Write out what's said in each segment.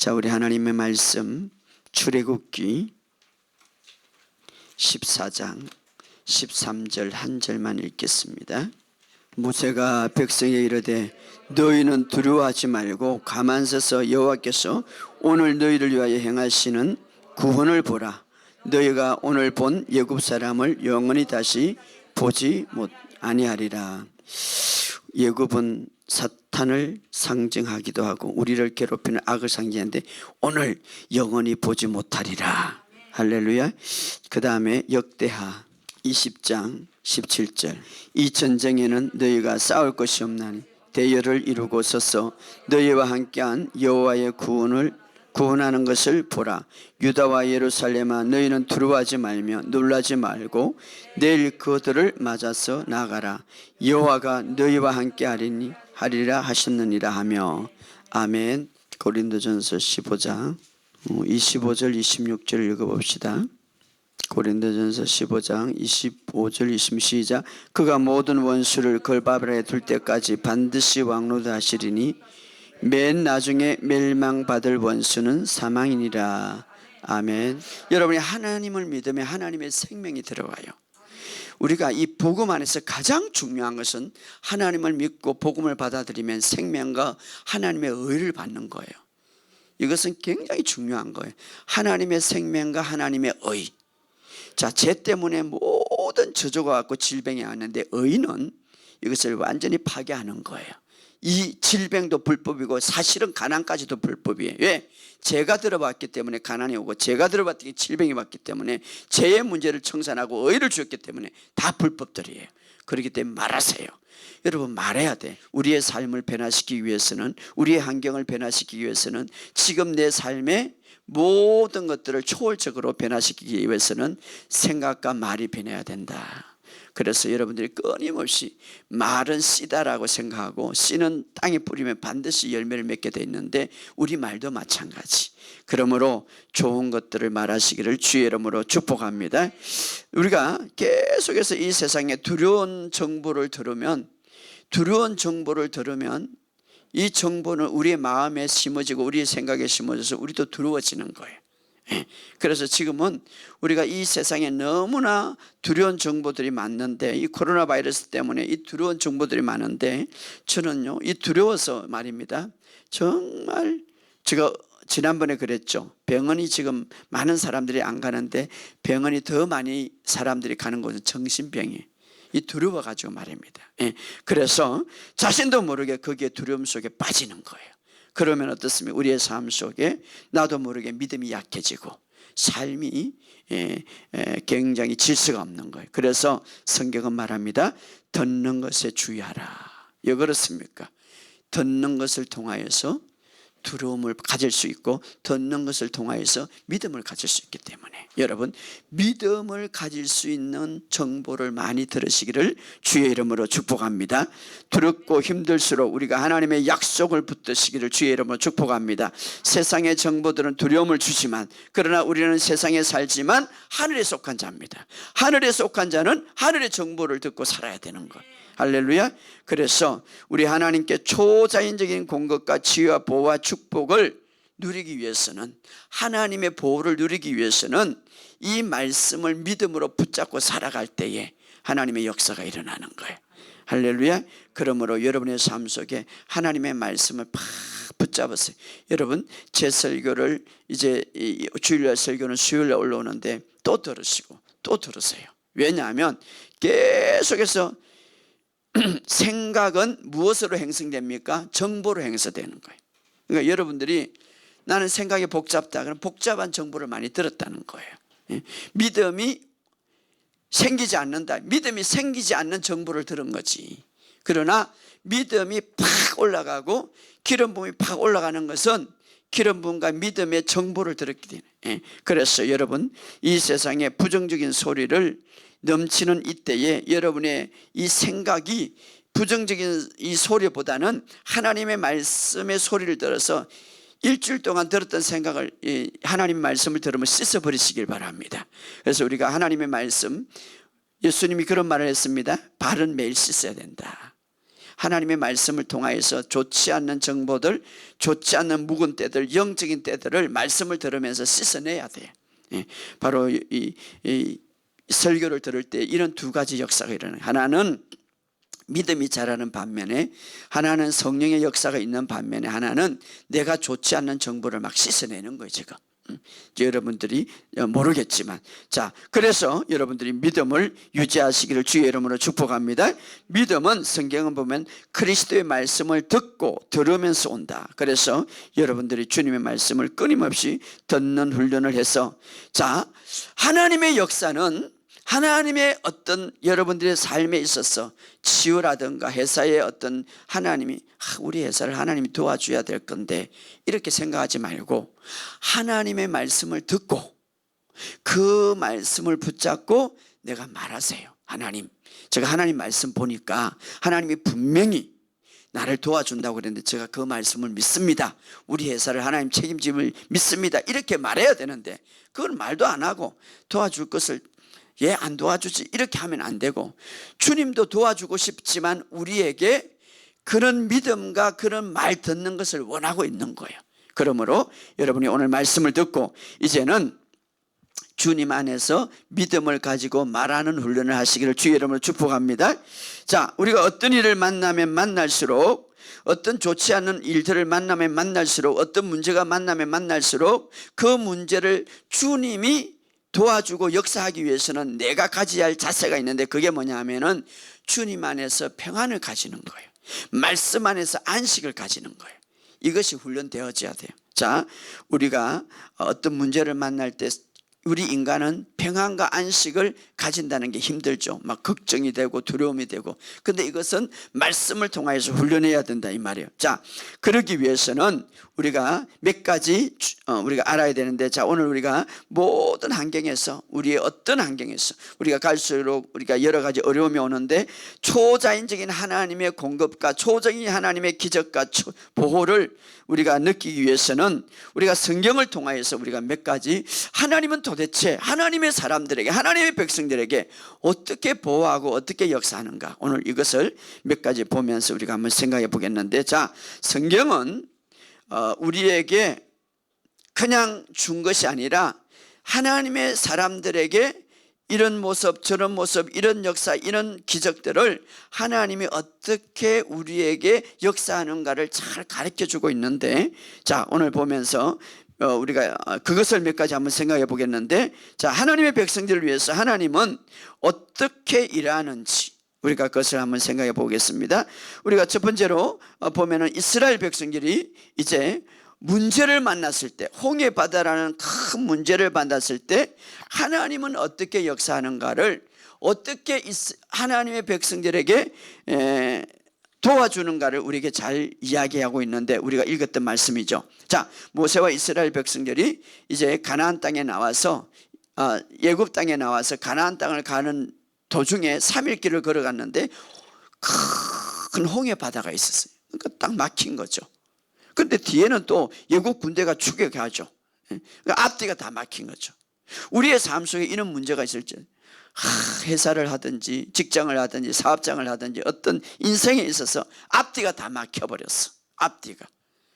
자, 우리 하나님의 말씀 출애굽기 14장 13절 한 절만 읽겠습니다. 모세가 백성에 이르되 너희는 두려워하지 말고 가만 서서 여호와께서 오늘 너희를 위하여 행하시는 구원을 보라. 너희가 오늘 본 애굽 사람을 영원히 다시 보지 아니하리라. 애굽은 사탄을 상징하기도 하고 우리를 괴롭히는 악을 상징하는데 오늘 영원히 보지 못하리라. 할렐루야. 그 다음에 역대하 20장 17절 이 전쟁에는 너희가 싸울 것이 없나니 대열을 이루고 서서 너희와 함께한 여호와의 구원하는 것을 보라. 유다와 예루살렘아 너희는 두려워하지 말며 놀라지 말고 내일 그들을 맞아서 나가라. 여호와가 너희와 함께 하리라 하셨느니라 하며. 아멘. 고린도전서 15장 25절 26절 읽어봅시다. 고린도전서 15장 25절 26절 시작. 그가 모든 원수를 걸바벨에 둘 때까지 반드시 왕노하시리니 맨 나중에 멸망받을 원수는 사망이니라. 아멘. 여러분이 하나님을 믿으면 하나님의 생명이 들어와요. 우리가 이 복음 안에서 가장 중요한 것은 하나님을 믿고 복음을 받아들이면 생명과 하나님의 의를 받는 거예요. 이것은 굉장히 중요한 거예요. 하나님의 생명과 하나님의 의. 자, 죄 때문에 모든 저주가 왔고 질병이 왔는데 의는 이것을 완전히 파괴하는 거예요. 이 질병도 불법이고 사실은 가난까지도 불법이에요. 왜? 죄가 들어봤기 때문에 가난이 오고 죄가 들어봤기 질병이 왔기 때문에 죄의 문제를 청산하고 의를 주었기 때문에 다 불법들이에요. 그렇기 때문에 말하세요. 여러분 말해야 돼. 우리의 삶을 변화시키기 위해서는, 우리의 환경을 변화시키기 위해서는, 지금 내 삶의 모든 것들을 초월적으로 변화시키기 위해서는 생각과 말이 변해야 된다. 그래서 여러분들이 끊임없이 말은 씨다라고 생각하고 씨는 땅에 뿌리면 반드시 열매를 맺게 돼 있는데 우리 말도 마찬가지. 그러므로 좋은 것들을 말하시기를 주의 이름으로 축복합니다. 우리가 계속해서 이 세상에 두려운 정보를 들으면 이 정보는 우리의 마음에 심어지고 우리의 생각에 심어져서 우리도 두려워지는 거예요. 그래서 지금은 우리가 이 세상에 너무나 두려운 정보들이 많는데, 이 코로나 바이러스 때문에 이 두려운 정보들이 많은데, 저는요 이 두려워서 말입니다. 정말 제가 지난번에 그랬죠. 병원이 지금 많은 사람들이 안 가는데 병원이 더 많이 사람들이 가는 곳은 정신병이에요. 이 두려워가지고 말입니다. 그래서 자신도 모르게 거기에 두려움 속에 빠지는 거예요. 그러면 어떻습니까? 우리의 삶 속에 나도 모르게 믿음이 약해지고 삶이 굉장히 질서가 없는 거예요. 그래서 성경은 말합니다. 듣는 것에 주의하라. 왜 그렇습니까? 듣는 것을 통하여서 두려움을 가질 수 있고 듣는 것을 통하여서 믿음을 가질 수 있기 때문에 여러분 믿음을 가질 수 있는 정보를 많이 들으시기를 주의 이름으로 축복합니다. 두렵고 힘들수록 우리가 하나님의 약속을 붙드시기를 주의 이름으로 축복합니다. 세상의 정보들은 두려움을 주지만 그러나 우리는 세상에 살지만 하늘에 속한 자입니다. 하늘에 속한 자는 하늘의 정보를 듣고 살아야 되는 것. 할렐루야. 그래서 우리 하나님께 초자연적인 공급과 지혜와 보호와 축복을 누리기 위해서는, 하나님의 보호를 누리기 위해서는 이 말씀을 믿음으로 붙잡고 살아갈 때에 하나님의 역사가 일어나는 거예요. 할렐루야. 그러므로 여러분의 삶 속에 하나님의 말씀을 팍 붙잡으세요. 여러분 제 설교를 이제 주일날 설교는 수요일날 올라오는데 또 들으시고 또 들으세요. 왜냐하면 계속해서 생각은 무엇으로 형성됩니까? 정보로 형성되는 거예요. 그러니까 여러분들이 나는 생각이 복잡다. 그럼 복잡한 정보를 많이 들었다는 거예요. 믿음이 생기지 않는다. 믿음이 생기지 않는 정보를 들은 거지. 그러나 믿음이 팍 올라가고 기름 부음이 팍 올라가는 것은 기름 부음과 믿음의 정보를 들었기 때문에. 그래서 여러분 이 세상에 부정적인 소리를 넘치는 이때에 여러분의 이 생각이 부정적인 이 소리보다는 하나님의 말씀의 소리를 들어서 일주일 동안 들었던 생각을 하나님의 말씀을 들으면 씻어버리시길 바랍니다. 그래서 우리가 하나님의 말씀, 예수님이 그런 말을 했습니다. 발은 매일 씻어야 된다. 하나님의 말씀을 통하여서 좋지 않는 정보들, 좋지 않는 묵은 때들, 영적인 때들을 말씀을 들으면서 씻어내야 돼요. 바로 이 설교를 들을 때 이런 두 가지 역사가 일어나요. 하나는 믿음이 자라는 반면에, 하나는 성령의 역사가 있는 반면에, 하나는 내가 좋지 않는 정보를 막 씻어내는 거예요 지금. 여러분들이 모르겠지만, 자, 그래서 여러분들이 믿음을 유지하시기를 주의 이름으로 축복합니다. 믿음은 성경을 보면 그리스도의 말씀을 듣고 들으면서 온다. 그래서 여러분들이 주님의 말씀을 끊임없이 듣는 훈련을 해서, 자, 하나님의 역사는 하나님의 어떤 여러분들의 삶에 있어서 치유라든가 회사의 어떤 하나님이 우리 회사를 하나님이 도와줘야 될 건데 이렇게 생각하지 말고 하나님의 말씀을 듣고 그 말씀을 붙잡고 내가 말하세요. 하나님, 제가 하나님 말씀 보니까 하나님이 분명히 나를 도와준다고 그랬는데 제가 그 말씀을 믿습니다. 우리 회사를 하나님 책임짐을 믿습니다. 이렇게 말해야 되는데 그걸 말도 안 하고 도와줄 것을 얘 안 도와주지 이렇게 하면 안 되고, 주님도 도와주고 싶지만 우리에게 그런 믿음과 그런 말 듣는 것을 원하고 있는 거예요. 그러므로 여러분이 오늘 말씀을 듣고 이제는 주님 안에서 믿음을 가지고 말하는 훈련을 하시기를 주의 이름으로 축복합니다. 자, 우리가 어떤 일을 만나면 만날수록, 어떤 좋지 않은 일들을 만나면 만날수록, 어떤 문제가 만나면 만날수록 그 문제를 주님이 도와주고 역사하기 위해서는 내가 가져야 할 자세가 있는데, 그게 뭐냐 하면은 주님 안에서 평안을 가지는 거예요. 말씀 안에서 안식을 가지는 거예요. 이것이 훈련되어져야 돼요. 자, 우리가 어떤 문제를 만날 때 우리 인간은 평안과 안식을 가진다는 게 힘들죠. 막 걱정이 되고 두려움이 되고. 근데 이것은 말씀을 통해서 훈련해야 된다 이 말이에요. 자, 그러기 위해서는 우리가 몇 가지 우리가 알아야 되는데, 자, 오늘 우리가 모든 환경에서, 우리의 어떤 환경에서 우리가 갈수록 우리가 여러 가지 어려움이 오는데 초자연적인 하나님의 공급과 초자연적인 하나님의 기적과 보호를 우리가 느끼기 위해서는 우리가 성경을 통하여서 우리가 몇 가지, 하나님은 도대체 하나님의 사람들에게, 하나님의 백성들에게 어떻게 보호하고 어떻게 역사하는가, 오늘 이것을 몇 가지 보면서 우리가 한번 생각해 보겠는데, 자, 성경은 우리에게 그냥 준 것이 아니라 하나님의 사람들에게 이런 모습 저런 모습 이런 역사 이런 기적들을 하나님이 어떻게 우리에게 역사하는가를 잘 가르쳐주고 있는데, 자, 오늘 보면서 우리가 그것을 몇 가지 한번 생각해 보겠는데, 자, 하나님의 백성들을 위해서 하나님은 어떻게 일하는지 우리가 그것을 한번 생각해 보겠습니다. 우리가 첫 번째로 보면은 이스라엘 백성들이 이제 문제를 만났을 때, 홍해 바다라는 큰 문제를 만났을 때 하나님은 어떻게 역사하는가를, 어떻게 하나님의 백성들에게 도와주는가를 우리에게 잘 이야기하고 있는데, 우리가 읽었던 말씀이죠. 자, 모세와 이스라엘 백성들이 이제 가나안 땅에 나와서 예굽 땅에 나와서 가나안 땅을 가는 도중에 3일 길을 걸어갔는데 큰 홍해 바다가 있었어요. 그러니까 딱 막힌 거죠. 그런데 뒤에는 또 예국 군대가 추격하죠. 그러니까 앞뒤가 다 막힌 거죠. 우리의 삶 속에 이런 문제가 있을지, 회사를 하든지 직장을 하든지 사업장을 하든지 어떤 인생에 있어서 앞뒤가 다 막혀버렸어. 앞뒤가.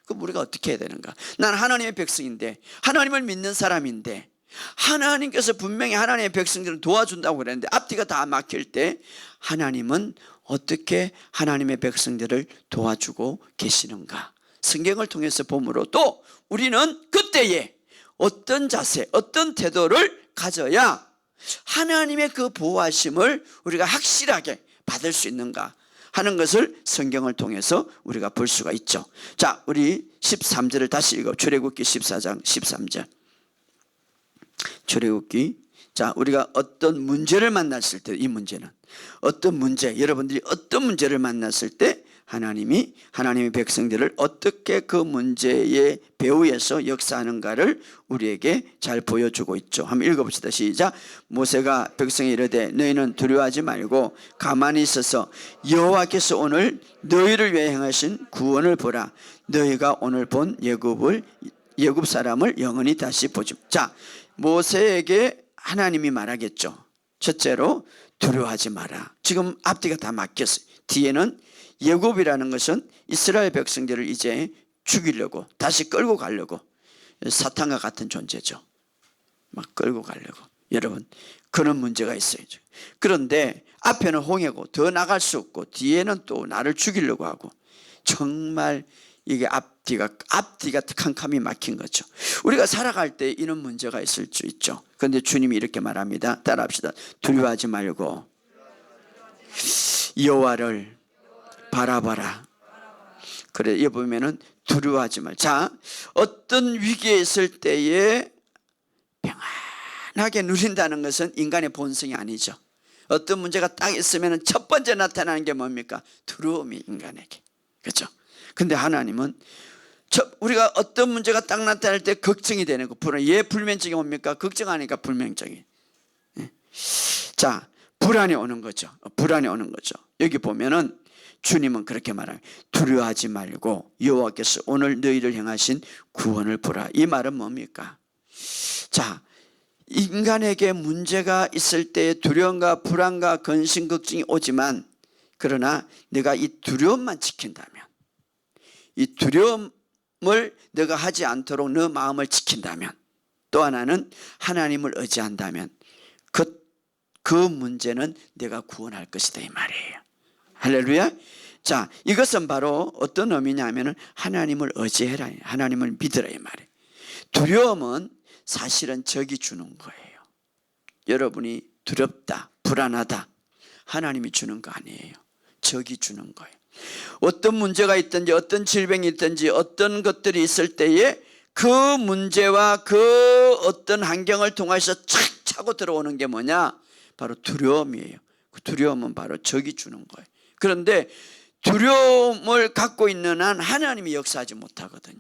그럼 우리가 어떻게 해야 되는가? 나는 하나님의 백성인데, 하나님을 믿는 사람인데, 하나님께서 분명히 하나님의 백성들을 도와준다고 그랬는데 앞뒤가 다 막힐 때 하나님은 어떻게 하나님의 백성들을 도와주고 계시는가? 성경을 통해서 보므로 또 우리는 그때에 어떤 자세, 어떤 태도를 가져야 하나님의 그 보호하심을 우리가 확실하게 받을 수 있는가 하는 것을 성경을 통해서 우리가 볼 수가 있죠. 자, 우리 13절을 다시 읽어. 출애굽기 14장 13절. 출애굽기. 자, 우리가 어떤 문제를 만났을 때, 이 문제는 어떤 문제, 여러분들이 어떤 문제를 만났을 때 하나님이 하나님의 백성들을 어떻게 그 문제의 배후에서 역사하는가를 우리에게 잘 보여주고 있죠. 한번 읽어봅시다. 시작. 모세가 백성에 이르되 너희는 두려워하지 말고 가만히 있어서 여호와께서 오늘 너희를 위해 행하신 구원을 보라. 너희가 오늘 본 예굽 사람을 영원히 다시 보지. 자, 모세에게 하나님이 말하겠죠. 첫째로 두려워하지 마라. 지금 앞뒤가 다 막혔어요. 뒤에는 예굽이라는 것은 이스라엘 백성들을 이제 죽이려고, 다시 끌고 가려고, 사탄과 같은 존재죠. 막 끌고 가려고. 여러분, 그런 문제가 있어요. 그런데 앞에는 홍해고 더 나갈 수 없고 뒤에는 또 나를 죽이려고 하고, 정말 이게 앞뒤가 캄캄이 막힌 거죠. 우리가 살아갈 때 이런 문제가 있을 수 있죠. 그런데 주님이 이렇게 말합니다. 따라합시다. 두려워하지 말고 여호와를 바라봐라. 그래, 여기 보면은 두려워하지 말. 자, 어떤 위기에 있을 때에 평안하게 누린다는 것은 인간의 본성이 아니죠. 어떤 문제가 딱 있으면 첫 번째 나타나는 게 뭡니까? 두려움이 인간에게. 그렇죠? 근데 하나님은 우리가 어떤 문제가 딱 나타날 때 걱정이 되는 거, 예, 불면증이 뭡니까? 걱정하니까 불면증이. 자, 불안이 오는 거죠. 불안이 오는 거죠. 여기 보면은 주님은 그렇게 말합니다. 두려워하지 말고 여호와께서 오늘 너희를 향하신 구원을 보라. 이 말은 뭡니까? 자, 인간에게 문제가 있을 때 두려움과 불안과 근심, 걱정이 오지만, 그러나 내가 이 두려움만 지킨다면, 이 두려움을 내가 하지 않도록 너 마음을 지킨다면, 또 하나는 하나님을 의지한다면 그 문제는 내가 구원할 것이다, 이 말이에요. 할렐루야. 자, 이것은 바로 어떤 의미냐면 하나님을 의지해라, 하나님을 믿으라, 이 말이에요. 두려움은 사실은 적이 주는 거예요. 여러분이 두렵다, 불안하다, 하나님이 주는 거 아니에요. 적이 주는 거예요. 어떤 문제가 있든지 어떤 질병이 있든지 어떤 것들이 있을 때에 그 문제와 그 어떤 환경을 통해서 착 차고 들어오는 게 뭐냐? 바로 두려움이에요. 그 두려움은 바로 적이 주는 거예요. 그런데 두려움을 갖고 있는 한 하나님이 역사하지 못하거든요.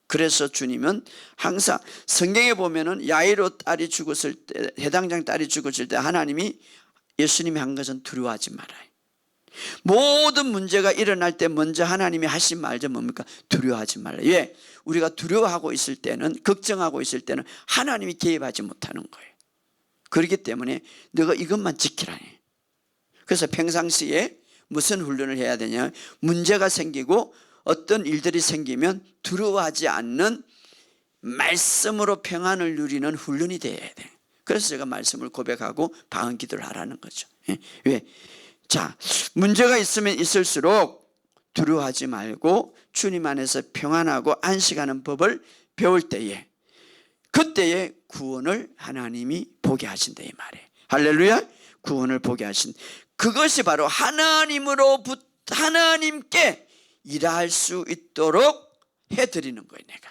그래서 주님은 항상 성경에 보면은 야이로 딸이 죽었을 때, 해당장 딸이 죽었을 때 하나님이, 예수님이 한 것은 두려워하지 말아요. 모든 문제가 일어날 때 먼저 하나님이 하신 말이 뭡니까? 두려워하지 말라. 왜? 우리가 두려워하고 있을 때는, 걱정하고 있을 때는 하나님이 개입하지 못하는 거예요. 그렇기 때문에 너가 이것만 지키라. 그래서 평상시에 무슨 훈련을 해야 되냐? 문제가 생기고 어떤 일들이 생기면 두려워하지 않는 말씀으로 평안을 누리는 훈련이 되어야 돼. 그래서 제가 말씀을 고백하고 방언 기도를 하라는 거죠. 왜? 자, 문제가 있으면 있을수록 두려워하지 말고 주님 안에서 평안하고 안식하는 법을 배울 때에, 그때에 구원을 하나님이 보게 하신다, 이 말이에요. 할렐루야. 구원을 보게 하신, 그것이 바로 하나님께 일할 수 있도록 해드리는 거예요, 내가.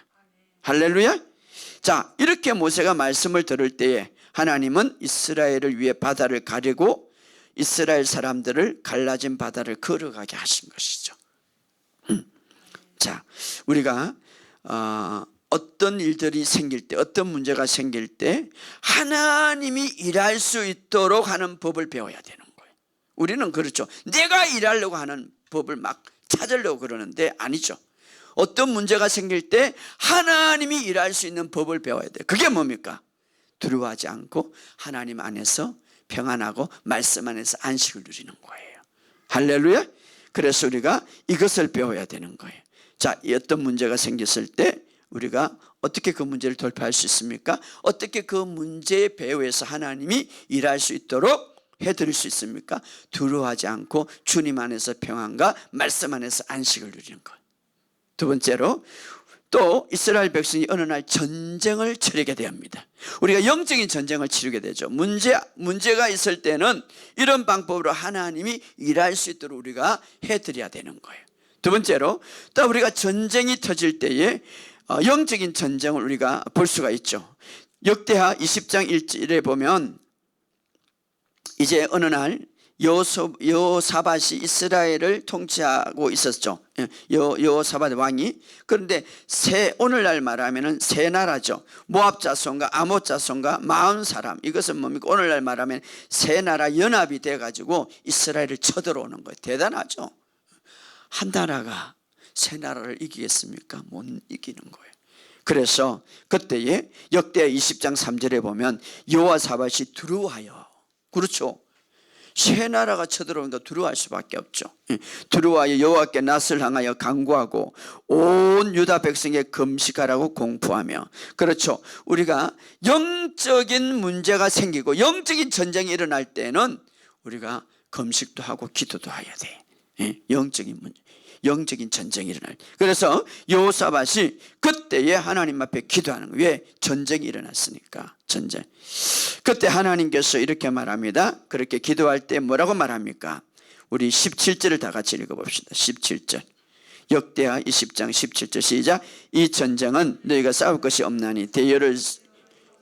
할렐루야. 자, 이렇게 모세가 말씀을 들을 때에 하나님은 이스라엘을 위해 바다를 가리고 이스라엘 사람들을 갈라진 바다를 걸어가게 하신 것이죠. 자, 우리가 어떤 일들이 생길 때, 어떤 문제가 생길 때 하나님이 일할 수 있도록 하는 법을 배워야 되는 거예요. 우리는 그렇죠. 내가 일하려고 하는 법을 막 찾으려고 그러는데 아니죠. 어떤 문제가 생길 때 하나님이 일할 수 있는 법을 배워야 돼요. 그게 뭡니까? 두려워하지 않고 하나님 안에서 평안하고 말씀 안에서 안식을 누리는 거예요. 할렐루야. 그래서 우리가 이것을 배워야 되는 거예요. 자, 어떤 문제가 생겼을 때 우리가 어떻게 그 문제를 돌파할 수 있습니까? 어떻게 그 문제에 배후에서 하나님이 일할 수 있도록 해드릴 수 있습니까? 두려워하지 않고 주님 안에서 평안과 말씀 안에서 안식을 누리는 것. 두 번째로, 또 이스라엘 백성이 어느 날 전쟁을 치르게 됩니다. 우리가 영적인 전쟁을 치르게 되죠. 문제가 있을 때는 이런 방법으로 하나님이 일할 수 있도록 우리가 해드려야 되는 거예요. 두 번째로, 또 우리가 전쟁이 터질 때에 영적인 전쟁을 우리가 볼 수가 있죠. 역대하 20장 1절에 보면 이제 어느 날 여호사밧이 이스라엘을 통치하고 있었죠. 여호사밧 왕이. 그런데 오늘날 말하면 세 나라죠. 모압 자손과 아못 자손과 마온 사람, 이것은 뭡니까? 오늘날 말하면 세 나라 연합이 돼가지고 이스라엘을 쳐들어오는 거예요. 대단하죠. 한 나라가 세 나라를 이기겠습니까? 못 이기는 거예요. 그래서 그때에 역대 20장 3절에 보면 여호사밧이 두려워하여, 그렇죠, 새 나라가 쳐들어오니까 두려워할 수밖에 없죠. 두려워하여 여호와께 낯을 향하여 간구하고 온 유다 백성에 금식하라고 공포하며. 그렇죠. 우리가 영적인 문제가 생기고 영적인 전쟁이 일어날 때는 우리가 금식도 하고 기도도 해야 돼. 영적인 문제, 영적인 전쟁이 일어날. 그래서 여호사밧이 그때에 하나님 앞에 기도하는 거예요. 왜? 전쟁이 일어났으니까. 전쟁. 그때 하나님께서 이렇게 말합니다. 그렇게 기도할 때 뭐라고 말합니까? 우리 17절을 다 같이 읽어봅시다. 17절. 역대하 20장 17절 시작. 이 전쟁은 너희가 싸울 것이 없나니 대열을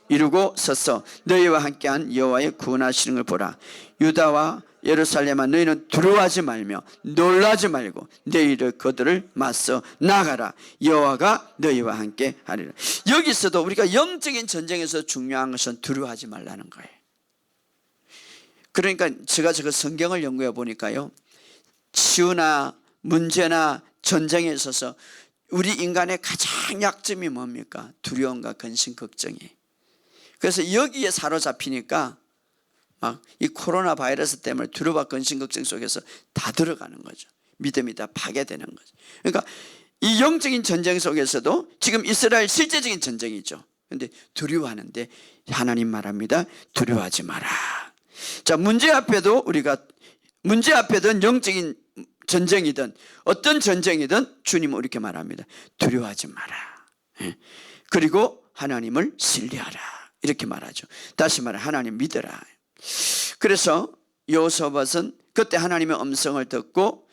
이루고 서서 너희와 함께한 여호와의 구원하시는 걸 보라. 유다와 예루살렘아 너희는 두려워하지 말며 놀라지 말고 너희를 그들을 맞서 나가라. 여호와가 너희와 함께 하리라. 여기서도 우리가 영적인 전쟁에서 중요한 것은 두려워하지 말라는 거예요. 그러니까 제가 성경을 연구해 보니까요, 치유나 문제나 전쟁에 있어서 우리 인간의 가장 약점이 뭡니까? 두려움과 근심, 걱정이. 그래서 여기에 사로잡히니까 막 이 코로나 바이러스 때문에 두려움과 근심, 걱정 속에서 다 들어가는 거죠. 믿음이 다 파괴되는 거죠. 그러니까 이 영적인 전쟁 속에서도 지금 이스라엘 실제적인 전쟁이죠. 그런데 두려워하는데 하나님 말합니다. 두려워하지 마라. 자, 문제 앞에도 영적인 전쟁이든 어떤 전쟁이든 주님은 이렇게 말합니다. 두려워하지 마라. 그리고 하나님을 신뢰하라. 이렇게 말하죠. 다시 말해 하나님 믿어라. 그래서 여호사밧은 그때 하나님의 음성을 듣고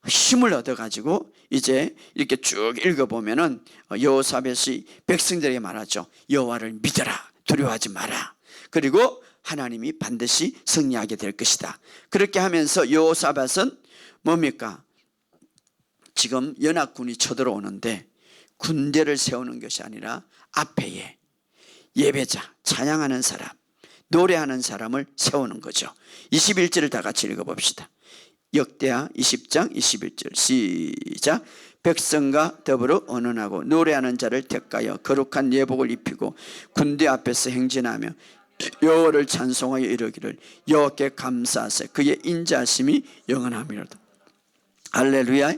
힘을 얻어가지고 이제 이렇게 쭉 읽어보면은 여호사밧이 백성들에게 말하죠. 여호와를 믿어라. 두려워하지 마라. 그리고 하나님이 반드시 승리하게 될 것이다. 그렇게 하면서 여호사밧은 뭡니까? 지금 연합군이 쳐들어오는데 군대를 세우는 것이 아니라 앞에 예배자, 찬양하는 사람, 노래하는 사람을 세우는 거죠. 21절을 다 같이 읽어봅시다. 역대하 20장 21절 시작. 백성과 더불어 언언하고 노래하는 자를 택하여 거룩한 예복을 입히고 군대 앞에서 행진하며 여호와를 찬송하여 이르기를 여호와께 감사하세 그의 인자하심이 영원하미로다. 할렐루야.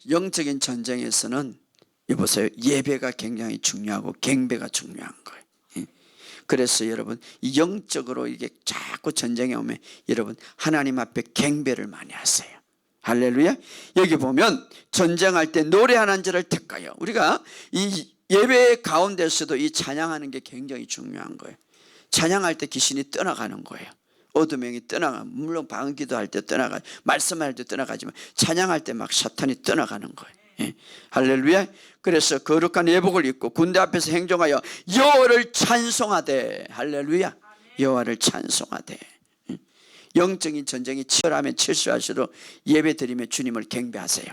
영적인 전쟁에서는 여보세요, 예배가 굉장히 중요하고 경배가 중요한 거예요. 그래서 여러분 이 영적으로 이게 자꾸 전쟁에 오면 여러분 하나님 앞에 경배를 많이 하세요. 할렐루야. 여기 보면 전쟁할 때 노래하는 자를 택하여. 우리가 이 예배 가운데서도 이 찬양하는 게 굉장히 중요한 거예요. 찬양할 때 귀신이 떠나가는 거예요. 어둠의 영이 떠나가. 물론 방언기도 할 때 떠나가, 말씀할 때 떠나가지만 찬양할 때 막 사탄이 떠나가는 거예요. 할렐루야. 그래서 거룩한 예복을 입고 군대 앞에서 행정하여 여호와를 찬송하되. 할렐루야. 여호와를 찬송하되. 영적인 전쟁이 치열하면 치열할수록 예배 드리면 주님을 경배하세요.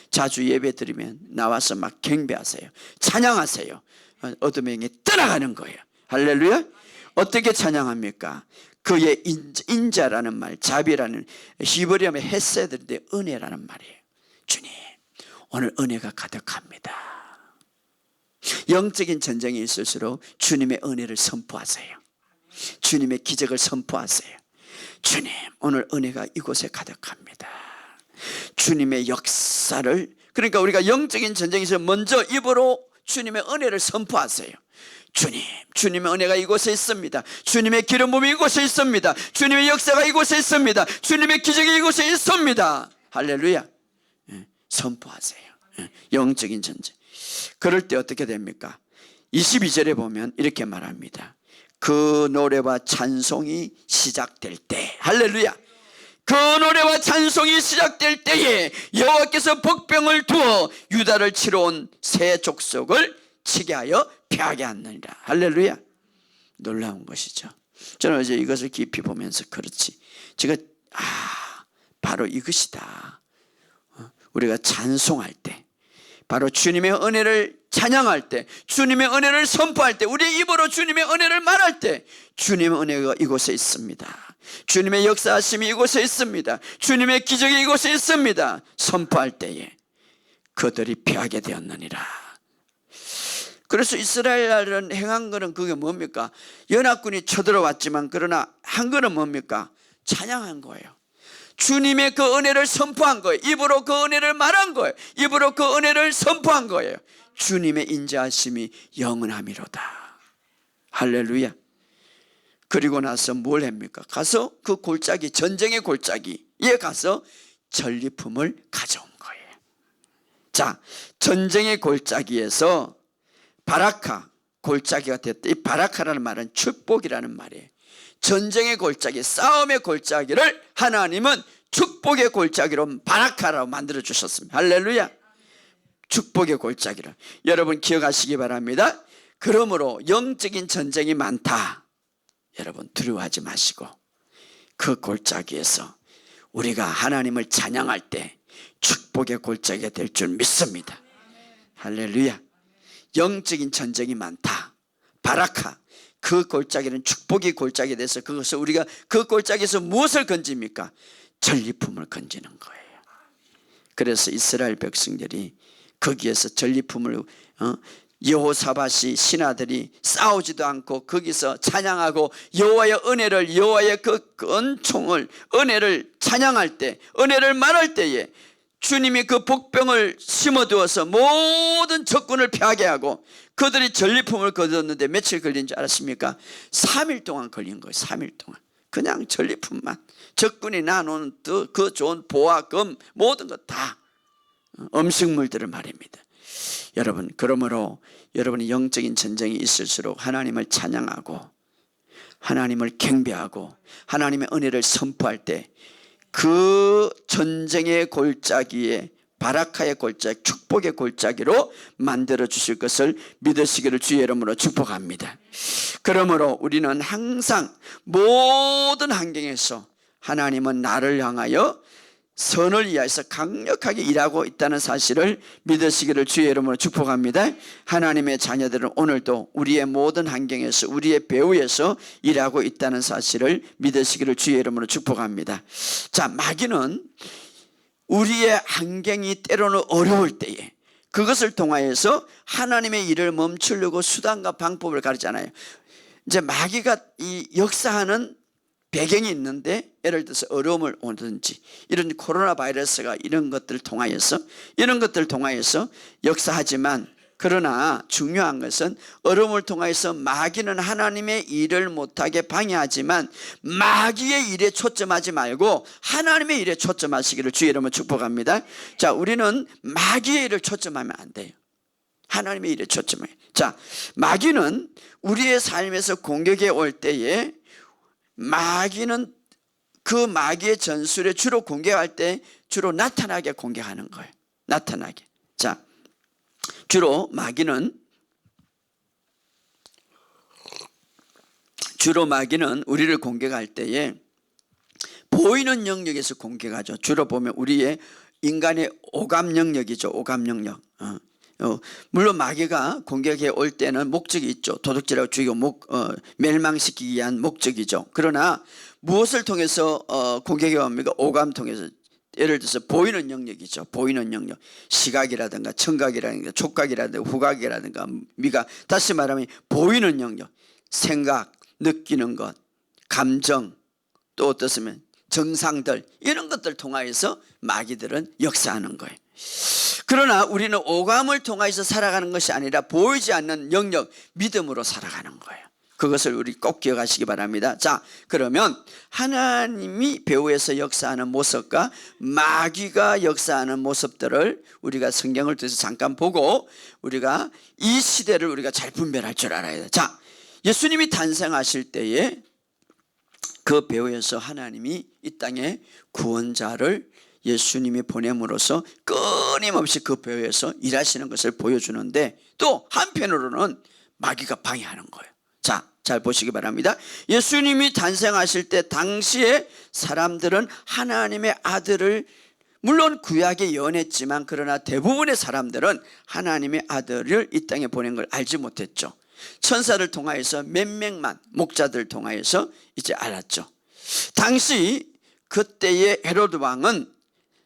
자주 예배 드리면 나와서 막 경배하세요. 찬양하세요. 어둠의 영이 떠나가는 거예요. 할렐루야. 어떻게 찬양합니까? 그의 인자라는 말, 자비라는 히브리어의 헤세드인데 은혜라는 말이에요. 주님 오늘 은혜가 가득합니다. 영적인 전쟁이 있을수록 주님의 은혜를 선포하세요. 주님의 기적을 선포하세요. 주님 오늘 은혜가 이곳에 가득합니다. 주님의 역사를, 그러니까 우리가 영적인 전쟁에서 먼저 입으로 주님의 은혜를 선포하세요. 주님, 주님의 은혜가 이곳에 있습니다. 주님의 기름 부음이 이곳에 있습니다. 주님의 역사가 이곳에 있습니다. 주님의 기적이 이곳에 있습니다. 할렐루야. 선포하세요. 영적인 전쟁. 그럴 때 어떻게 됩니까? 22절에 보면 이렇게 말합니다. 그 노래와 찬송이 시작될 때. 할렐루야. 그 노래와 찬송이 시작될 때에 여호와께서 복병을 두어 유다를 치러 온 새 족속을 치게 하여 피하게 하느니라. 할렐루야. 놀라운 것이죠. 저는 어제 이것을 깊이 보면서 그렇지, 제가 바로 이것이다. 우리가 찬송할 때, 바로 주님의 은혜를 찬양할 때, 주님의 은혜를 선포할 때, 우리 입으로 주님의 은혜를 말할 때 주님의 은혜가 이곳에 있습니다. 주님의 역사하심이 이곳에 있습니다. 주님의 기적이 이곳에 있습니다. 선포할 때에 그들이 피하게 되었느니라. 그래서 이스라엘은 행한 것은 그게 뭡니까? 연합군이 쳐들어왔지만 그러나 한 것은 뭡니까? 찬양한 거예요. 주님의 그 은혜를 선포한 거예요. 입으로 그 은혜를 말한 거예요. 입으로 그 은혜를 선포한 거예요. 주님의 인자하심이 영원함이로다. 할렐루야. 그리고 나서 뭘 합니까? 가서 그 골짜기, 전쟁의 골짜기에 가서 전리품을 가져온 거예요. 자, 전쟁의 골짜기에서 바라카 골짜기가 됐다. 이 바라카라는 말은 축복이라는 말이에요. 전쟁의 골짜기, 싸움의 골짜기를 하나님은 축복의 골짜기로 바라카라고 만들어 주셨습니다. 할렐루야. 축복의 골짜기를 여러분 기억하시기 바랍니다. 그러므로 영적인 전쟁이 많다, 여러분 두려워하지 마시고 그 골짜기에서 우리가 하나님을 찬양할 때 축복의 골짜기가 될 줄 믿습니다. 할렐루야. 영적인 전쟁이 많다, 바라카, 그 골짜기는 축복의 골짜기에 대해서 그것을 우리가 그 골짜기에서 무엇을 건집니까? 전리품을 건지는 거예요. 그래서 이스라엘 백성들이 거기에서 전리품을 여호사밧이 신하들이 싸우지도 않고 거기서 찬양하고 여호와의 은혜를, 여호와의 그 은총을, 은혜를 찬양할 때, 은혜를 말할 때에 주님이 그 복병을 심어두어서 모든 적군을 패하게 하고 그들이 전리품을 거뒀는데 며칠 걸린 줄 알았습니까? 3일 동안 걸린 거예요. 3일 동안 그냥 전리품만, 적군이 나누는 그 좋은 보화, 금, 모든 것 다 음식물들을 말입니다. 여러분, 그러므로 여러분이 영적인 전쟁이 있을수록 하나님을 찬양하고 하나님을 경배하고 하나님의 은혜를 선포할 때 그 전쟁의 골짜기에 바라카의 골짜기, 축복의 골짜기로 만들어 주실 것을 믿으시기를 주의 이름으로 축복합니다. 그러므로 우리는 항상 모든 환경에서 하나님은 나를 향하여 선을 위하여서 강력하게 일하고 있다는 사실을 믿으시기를 주의 이름으로 축복합니다. 하나님의 자녀들은 오늘도 우리의 모든 환경에서, 우리의 배후에서 일하고 있다는 사실을 믿으시기를 주의 이름으로 축복합니다. 자, 마귀는 우리의 환경이 때로는 어려울 때에 그것을 통하여서 하나님의 일을 멈추려고 수단과 방법을 가르치잖아요. 이제 마귀가 이 역사하는 배경이 있는데, 예를 들어서 어려움을 오든지 이런 코로나 바이러스가 이런 것들을 통하여서 역사하지만, 그러나 중요한 것은 어려움을 통하여서 마귀는 하나님의 일을 못하게 방해하지만 마귀의 일에 초점하지 말고 하나님의 일에 초점하시기를 주의 이름으로 축복합니다. 자, 우리는 마귀의 일을 초점하면 안 돼요. 하나님의 일에 초점해요. 자, 마귀는 우리의 삶에서 공격에 올 때에 마귀는 그 마귀의 전술에 주로 공격할 때 주로 나타나게 공격하는 거예요. 나타나게. 자, 주로 마귀는 우리를 공격할 때에 보이는 영역에서 공격하죠. 주로 보면 우리의 인간의 오감 영역이죠. 오감 영역. 물론 마귀가 공격해 올 때는 목적이 있죠. 도둑질하고 죽이고 멸망시키기 위한 목적이죠. 그러나 무엇을 통해서 공격해 옵니까? 오감 통해서. 예를 들어서 보이는 영역이죠. 보이는 영역. 시각이라든가 청각이라든가 촉각이라든가 후각이라든가 미각. 다시 말하면 보이는 영역. 생각, 느끼는 것, 감정, 또 어떻으면 정상들, 이런 것들 통하여서 마귀들은 역사하는 거예요. 그러나 우리는 오감을 통해서 살아가는 것이 아니라 보이지 않는 영역, 믿음으로 살아가는 거예요. 그것을 우리 꼭 기억하시기 바랍니다. 자, 그러면 하나님이 배후에서 역사하는 모습과 마귀가 역사하는 모습들을 우리가 성경을 통해서 잠깐 보고 우리가 이 시대를 우리가 잘 분별할 줄 알아야 돼요. 자, 예수님이 탄생하실 때에 그 배후에서 하나님이 이 땅에 구원자를 예수님이 보냄으로써 끊임없이 그 배후에서 일하시는 것을 보여주는데, 또 한편으로는 마귀가 방해하는 거예요. 자, 잘 보시기 바랍니다. 예수님이 탄생하실 때 당시에 사람들은 하나님의 아들을, 물론 구약에 예언했지만 그러나 대부분의 사람들은 하나님의 아들을 이 땅에 보낸 걸 알지 못했죠. 천사를 통하여서 몇 명만, 목자들을 통하여서 이제 알았죠. 당시 그때의 헤로드 왕은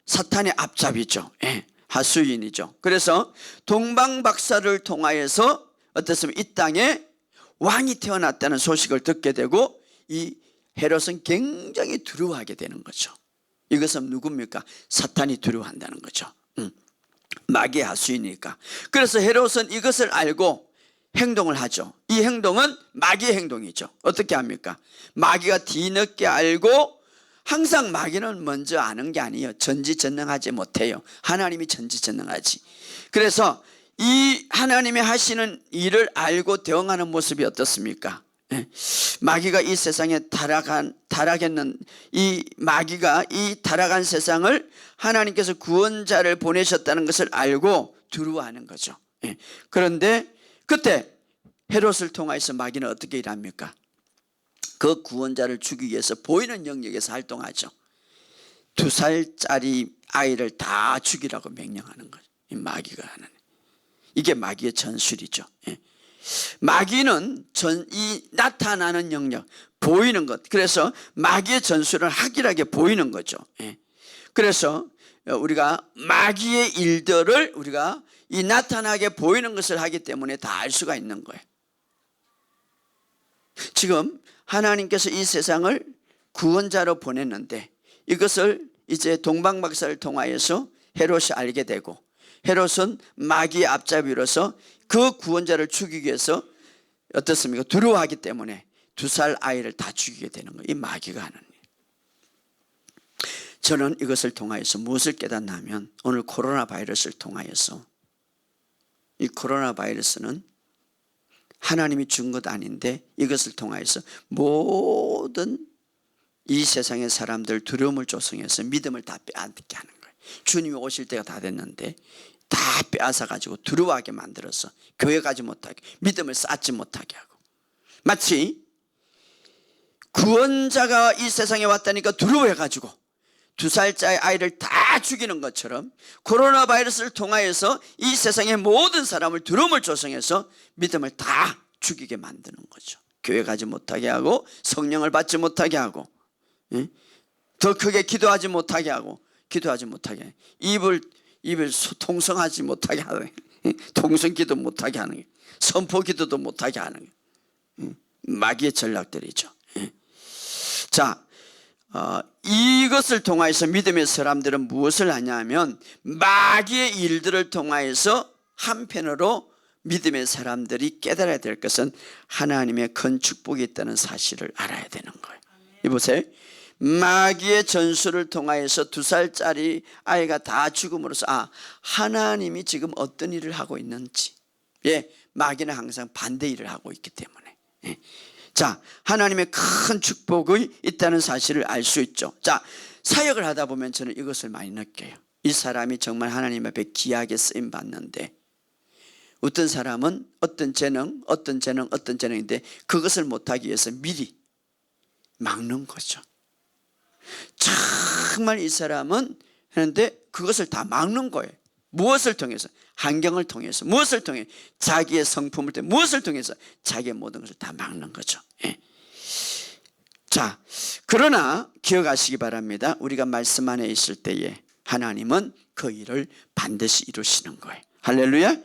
사탄의 앞잡이죠. 하수인이죠. 그래서 동방박사를 통하여서 어떻습니까? 이 땅에 왕이 태어났다는 소식을 듣게 되고 이 헤롯은 굉장히 두려워하게 되는 거죠. 이것은 누굽니까? 사탄이 두려워한다는 거죠. 마귀의 하수이니까. 그래서 헤롯은 이것을 알고 행동을 하죠. 이 행동은 마귀의 행동이죠. 어떻게 합니까? 마귀가 뒤늦게 알고, 항상 마귀는 먼저 아는 게 아니에요. 전지전능하지 못해요. 하나님이 전지전능하지. 그래서 이 하나님이 하시는 일을 알고 대응하는 모습이 어떻습니까? 마귀가 이 세상에 타락했는 이 마귀가 이 타락한 세상을 하나님께서 구원자를 보내셨다는 것을 알고 두려워하는 거죠. 그런데 그때 헤롯을 통해서 마귀는 어떻게 일합니까? 그 구원자를 죽이기 위해서 보이는 영역에서 활동하죠. 2살짜리 아이를 다 죽이라고 명령하는 거죠. 이 마귀가 하는, 이게 마귀의 전술이죠. 마귀는 이 나타나는 영역, 보이는 것, 그래서 마귀의 전술은 확실하게 보이는 거죠. 그래서 우리가 마귀의 일들을 우리가 이 나타나게 보이는 것을 하기 때문에 다 알 수가 있는 거예요. 지금 하나님께서 이 세상을 구원자로 보냈는데 이것을 이제 동방박사를 통하여서 헤롯이 알게 되고, 헤롯은 마귀의 앞잡이로서 그 구원자를 죽이기 위해서 어떻습니까? 두려워하기 때문에 2살 아이를 다 죽이게 되는 거예요. 이 마귀가 하는 일. 저는 이것을 통하여서 무엇을 깨닫냐면, 오늘 코로나 바이러스를 통하여서, 이 코로나 바이러스는 하나님이 준 것 아닌데 이것을 통하여서 모든 이 세상의 사람들 두려움을 조성해서 믿음을 다 빼앗게 하는 거예요. 주님이 오실 때가 다 됐는데 다 빼앗아 가지고 두려워하게 만들어서 교회 가지 못하게, 믿음을 쌓지 못하게 하고, 마치 구원자가 이 세상에 왔다니까 두려워해 가지고 2살짜리 아이를 다 죽이는 것처럼 코로나 바이러스를 통하여서 이 세상의 모든 사람을 두려움을 조성해서 믿음을 다 죽이게 만드는 거죠. 교회 가지 못하게 하고, 성령을 받지 못하게 하고, 더 크게 기도하지 못하게 하고, 기도하지 못하게, 입을 통성하지 못하게 하는, 통성기도 못하게 하는 게, 선포기도도 못하게 하는 게 마귀의 전략들이죠. 자, 이것을 통하여서 믿음의 사람들은 무엇을 하냐면, 마귀의 일들을 통하여서 한편으로 믿음의 사람들이 깨달아야 될 것은 하나님의 큰 축복이 있다는 사실을 알아야 되는 거예요. 이보세요. 마귀의 전술을 통하여서 2살짜리 아이가 다 죽음으로써 하나님이 지금 어떤 일을 하고 있는지, 마귀는 항상 반대 일을 하고 있기 때문에, 자, 하나님의 큰 축복이 있다는 사실을 알 수 있죠. 자, 사역을 하다 보면 저는 이것을 많이 느껴요. 이 사람이 정말 하나님 앞에 귀하게 쓰임 받는데, 어떤 사람은 어떤 재능인데 그것을 못하기 위해서 미리 막는 거죠. 정말 이 사람은 하는데 그것을 다 막는 거예요. 무엇을 통해서? 환경을 통해서. 무엇을 통해? 자기의 성품을 통해. 무엇을 통해서? 자기의 모든 것을 다 막는 거죠. 자, 그러나 기억하시기 바랍니다. 우리가 말씀 안에 있을 때에 하나님은 그 일을 반드시 이루시는 거예요. 할렐루야.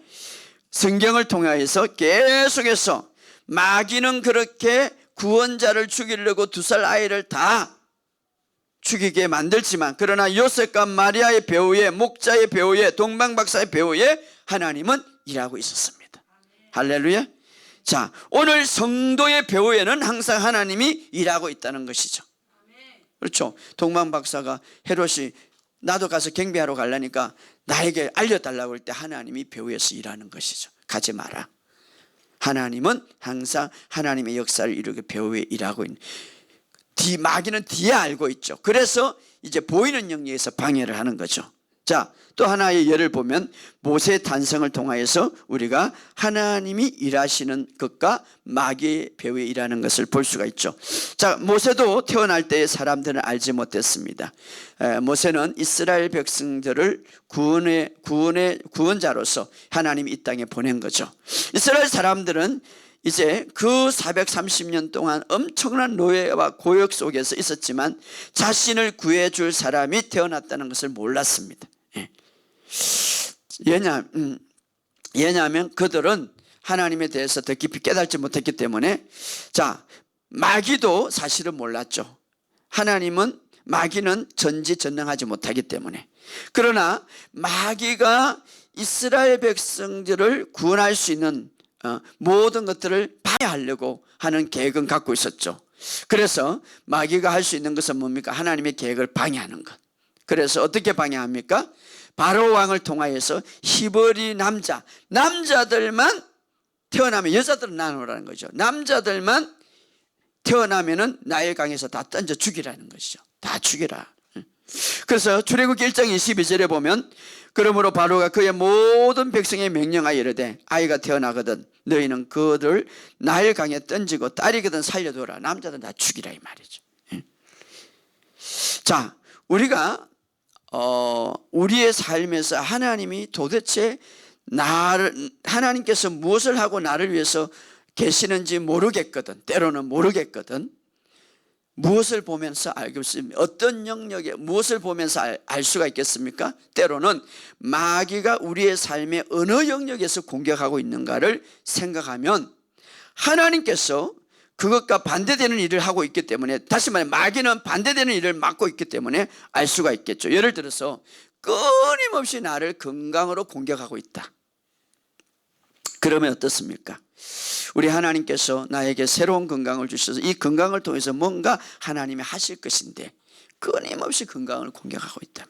성경을 통하여서 계속해서 마귀는 그렇게 구원자를 죽이려고 2살 아이를 다 죽이게 만들지만, 그러나 요셉과 마리아의 배후에, 목자의 배후에, 동방박사의 배후에 하나님은 일하고 있었습니다. 할렐루야. 자, 오늘 성도의 배후에는 항상 하나님이 일하고 있다는 것이죠. 그렇죠. 동방박사가 헤롯이 나도 가서 경배하러 가려니까 나에게 알려달라고 할 때 하나님이 배후에서 일하는 것이죠. 가지 마라. 하나님은 항상 하나님의 역사를 이루게 배후에 일하고 있는, 마귀는 뒤에 알고 있죠. 그래서 이제 보이는 영역에서 방해를 하는 거죠. 자, 또 하나의 예를 보면 모세의 탄생을 통하여서 우리가 하나님이 일하시는 것과 마귀의 배후에 일하는 것을 볼 수가 있죠. 자, 모세도 태어날 때 사람들은 알지 못했습니다. 모세는 이스라엘 백성들을 구원자로서 하나님이 이 땅에 보낸 거죠. 이스라엘 사람들은 이제 그 430년 동안 엄청난 노예와 고역 속에서 있었지만 자신을 구해줄 사람이 태어났다는 것을 몰랐습니다. 왜냐하면 그들은 하나님에 대해서 더 깊이 깨닫지 못했기 때문에. 자, 마귀도 사실은 몰랐죠. 하나님은 마귀는 전지전능하지 못하기 때문에. 그러나 마귀가 이스라엘 백성들을 구원할 수 있는 모든 것들을 파괴하려고 하는 계획은 갖고 있었죠. 그래서 마귀가 할 수 있는 것은 뭡니까? 하나님의 계획을 방해하는 것. 그래서 어떻게 방해합니까? 바로 왕을 통하여서 히브리 남자들만 태어나면, 여자들은 나누라는 거죠. 남자들만 태어나면은 나일 강에서 다 던져 죽이라는 것이죠. 다 죽이라. 그래서 출애굽기 1장 22절에 보면, 그러므로 바로가 그의 모든 백성에 명령하여 이르되 아이가 태어나거든 너희는 그들을 나일 강에 던지고 딸이거든 살려두라. 남자들은 다 죽이라 이 말이죠. 자, 우리가 우리의 삶에서 하나님이 도대체 하나님께서 무엇을 하고 나를 위해서 계시는지 모르겠거든. 때로는 모르겠거든. 무엇을 보면서 알겠습니까? 어떤 영역에 무엇을 보면서 알 수가 있겠습니까? 때로는 마귀가 우리의 삶의 어느 영역에서 공격하고 있는가를 생각하면 하나님께서 그것과 반대되는 일을 하고 있기 때문에, 다시 말해 마귀는 반대되는 일을 맡고 있기 때문에 알 수가 있겠죠. 예를 들어서 끊임없이 나를 건강으로 공격하고 있다. 그러면 어떻습니까? 우리 하나님께서 나에게 새로운 건강을 주셔서 이 건강을 통해서 뭔가 하나님이 하실 것인데 끊임없이 건강을 공격하고 있다.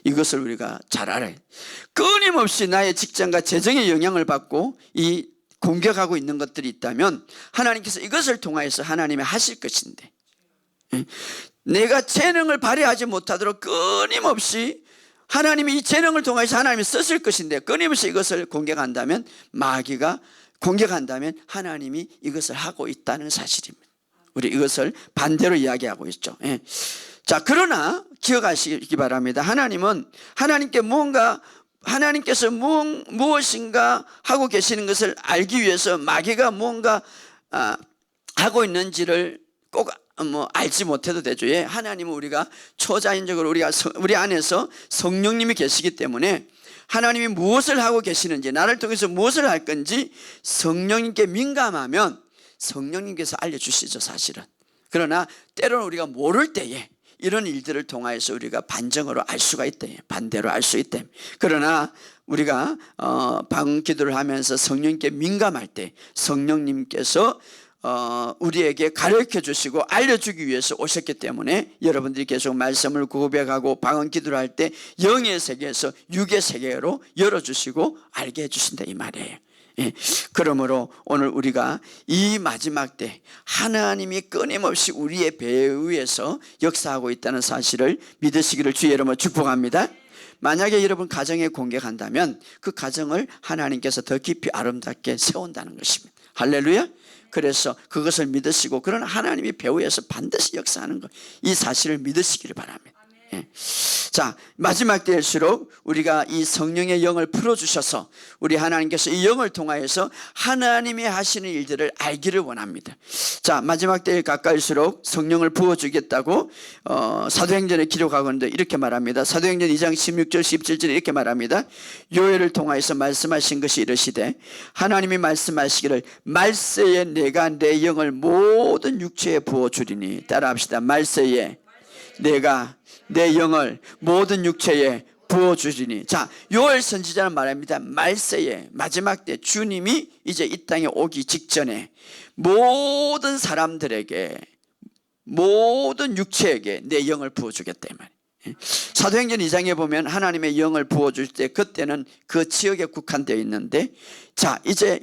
이것을 우리가 잘 알아야 돼. 끊임없이 나의 직장과 재정에 영향을 받고 이 공격하고 있는 것들이 있다면 하나님께서 이것을 통하여서 하나님이 하실 것인데, 내가 재능을 발휘하지 못하도록 끊임없이 하나님이 이 재능을 통해서 하나님이 쓰실 것인데 끊임없이 이것을 공격한다면, 마귀가 공격한다면 하나님이 이것을 하고 있다는 사실입니다. 우리 이것을 반대로 이야기하고 있죠. 자, 그러나 기억하시기 바랍니다. 하나님께서 무엇인가 하고 계시는 것을 알기 위해서 마귀가 무언가 하고 있는지를 꼭 알지 못해도 되죠. 하나님은 우리가 초자연적으로 우리 안에서 성령님이 계시기 때문에 하나님이 무엇을 하고 계시는지, 나를 통해서 무엇을 할 건지 성령님께 민감하면 성령님께서 알려주시죠, 사실은. 그러나 때로는 우리가 모를 때에 이런 일들을 통하여서 우리가 반정으로 알 수가 있다, 반대로 알 수 있다. 그러나 우리가 방언 기도를 하면서 성령님께 민감할 때 성령님께서 우리에게 가르쳐 주시고 알려주기 위해서 오셨기 때문에 여러분들이 계속 말씀을 고백하고 방언 기도를 할 때 영의 세계에서 육의 세계로 열어주시고 알게 해주신다 이 말이에요. 그러므로 오늘 우리가 이 마지막 때 하나님이 끊임없이 우리의 배 위에서 역사하고 있다는 사실을 믿으시기를 주의 이름으로 축복합니다. 만약에 여러분 가정에 공격한다면 그 가정을 하나님께서 더 깊이 아름답게 세운다는 것입니다. 할렐루야. 그래서 그것을 믿으시고, 그러나 하나님이 배후에서 반드시 역사하는 것, 이 사실을 믿으시기를 바랍니다. 자, 마지막 때일수록 우리가 이 성령의 영을 풀어주셔서 우리 하나님께서 이 영을 통하여서 하나님이 하시는 일들을 알기를 원합니다. 자, 마지막 때에 가까일수록 성령을 부어주겠다고 사도행전에 기록하고 있는데 이렇게 말합니다. 사도행전 2장 16절 17절에 이렇게 말합니다. 요엘을 통하여서 말씀하신 것이 이르시되 하나님이 말씀하시기를 말세에 내가 내 영을 모든 육체에 부어주리니, 따라합시다. 말세에 내가 내 영을 모든 육체에 부어주리니. 자, 요엘 선지자는 말합니다. 말세에, 마지막 때 주님이 이제 이 땅에 오기 직전에 모든 사람들에게, 모든 육체에게 내 영을 부어주겠다 이 말이에요. 사도행전 2장에 보면 하나님의 영을 부어줄 때 그때는 그 지역에 국한되어 있는데, 자, 이제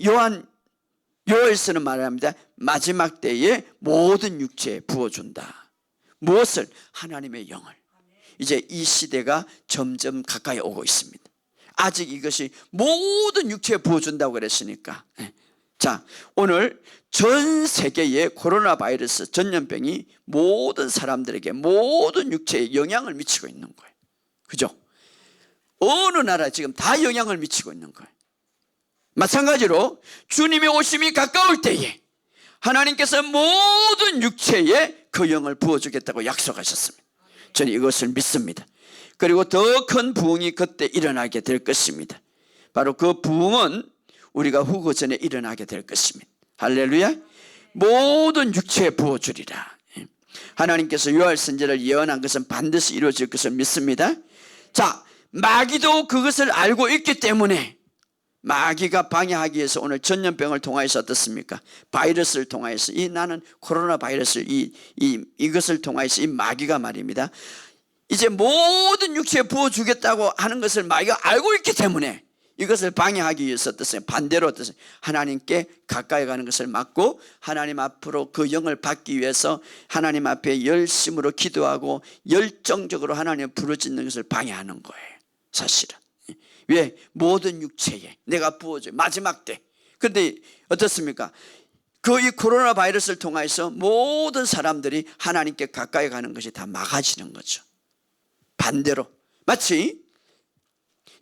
요엘서는 말합니다. 마지막 때에 모든 육체에 부어준다. 무엇을? 하나님의 영을. 이제 이 시대가 점점 가까이 오고 있습니다. 아직 이것이 모든 육체에 부어준다고 그랬으니까. 자, 오늘 전 세계의 코로나 바이러스 전염병이 모든 사람들에게, 모든 육체에 영향을 미치고 있는 거예요. 그죠? 어느 나라 지금 다 영향을 미치고 있는 거예요. 마찬가지로 주님의 오심이 가까울 때에 하나님께서 모든 육체에 그 영을 부어주겠다고 약속하셨습니다. 저는 이것을 믿습니다. 그리고 더 큰 부흥이 그때 일어나게 될 것입니다. 바로 그 부흥은 우리가 후거 전에 일어나게 될 것입니다. 할렐루야. 모든 육체에 부어주리라. 하나님께서 요엘 선지자를 예언한 것은 반드시 이루어질 것을 믿습니다. 자, 마귀도 그것을 알고 있기 때문에 마귀가 방해하기 위해서 오늘 전염병을 통하여서 어떻습니까? 바이러스를 통하여서 나는 코로나 바이러스를 이것을 통하여서 이 마귀가 말입니다. 이제 모든 육체에 부어주겠다고 하는 것을 마귀가 알고 있기 때문에 이것을 방해하기 위해서 어떠세요? 반대로 어떠세요? 하나님께 가까이 가는 것을 막고 하나님 앞으로 그 영을 받기 위해서 하나님 앞에 열심으로 기도하고 열정적으로 하나님을 부르짖는 것을 방해하는 거예요. 사실은. 왜? 모든 육체에 내가 부어줘요. 마지막 때. 그런데 어떻습니까? 이 코로나 바이러스를 통해서 모든 사람들이 하나님께 가까이 가는 것이 다 막아지는 거죠. 반대로 마치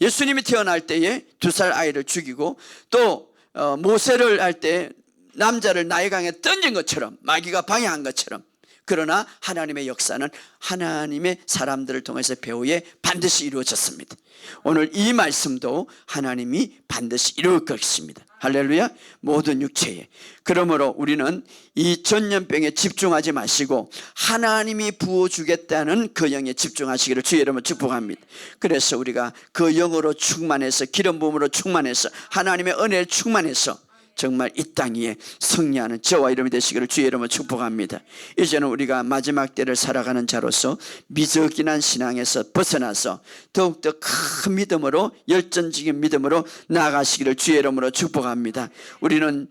예수님이 태어날 때에 2살 아이를 죽이고 또 모세를 할 때 남자를 나일강에 던진 것처럼 마귀가 방해한 것처럼, 그러나 하나님의 역사는 하나님의 사람들을 통해서 배후에 반드시 이루어졌습니다. 오늘 이 말씀도 하나님이 반드시 이룰 것입니다. 할렐루야. 모든 육체에. 그러므로 우리는 이 전염병에 집중하지 마시고 하나님이 부어주겠다는 그 영에 집중하시기를 주의 이름으로 축복합니다. 그래서 우리가 그 영으로 충만해서, 기름 부음으로 충만해서, 하나님의 은혜를 충만해서 정말 이 땅 위에 승리하는 저와 이름이 되시기를 주의 이름으로 축복합니다. 이제는 우리가 마지막 때를 살아가는 자로서 미적인한 신앙에서 벗어나서 더욱더 큰 믿음으로, 열정적인 믿음으로 나아가시기를 주의 이름으로 축복합니다. 우리는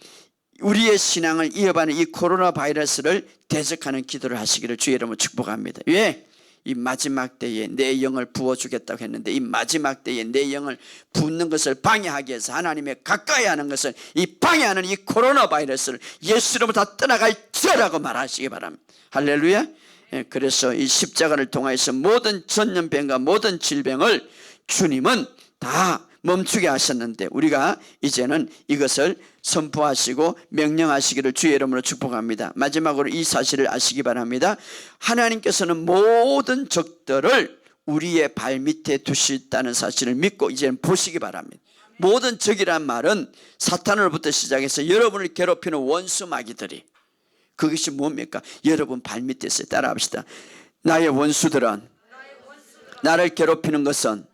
우리의 신앙을 이어받는 이 코로나 바이러스를 대적하는 기도를 하시기를 주의 이름으로 축복합니다. 왜? 이 마지막 때에 내 영을 부어주겠다고 했는데 이 마지막 때에 내 영을 붓는 것을 방해하기 위해서 하나님의 가까이 하는 것을 이 방해하는 이 코로나 바이러스를 예수 이름으로 다 떠나갈지어라고 말하시기 바랍니다. 할렐루야. 그래서 이 십자가를 통해서 모든 전염병과 모든 질병을 주님은 다 멈추게 하셨는데 우리가 이제는 이것을 선포하시고 명령하시기를 주의 이름으로 축복합니다. 마지막으로 이 사실을 아시기 바랍니다. 하나님께서는 모든 적들을 우리의 발밑에 두셨다는 사실을 믿고 이제는 보시기 바랍니다. 모든 적이란 말은 사탄으로부터 시작해서 여러분을 괴롭히는 원수 마귀들이, 그것이 뭡니까? 여러분 발밑에 있어요. 따라합시다. 나의 원수들은, 나를 괴롭히는 것은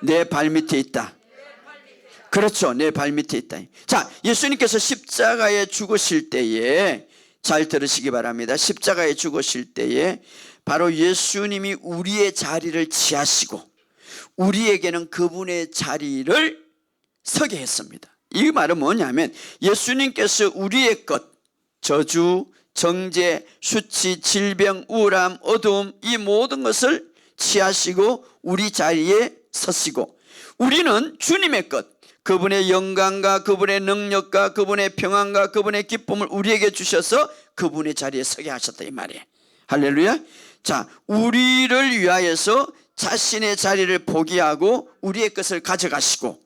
내 발밑에 있다. 그렇죠. 내 발밑에 있다. 자, 예수님께서 십자가에 죽으실 때에, 잘 들으시기 바랍니다. 십자가에 죽으실 때에 바로 예수님이 우리의 자리를 취하시고 우리에게는 그분의 자리를 서게 했습니다. 이 말은 뭐냐면 예수님께서 우리의 것, 저주, 정죄, 수치, 질병, 우울함, 어두움, 이 모든 것을 취하시고 우리 자리에 서시고 우리는 주님의 것, 그분의 영광과 그분의 능력과 그분의 평안과 그분의 기쁨을 우리에게 주셔서 그분의 자리에 서게 하셨다 이 말이에요. 할렐루야. 자, 우리를 위하여서 자신의 자리를 포기하고 우리의 것을 가져가시고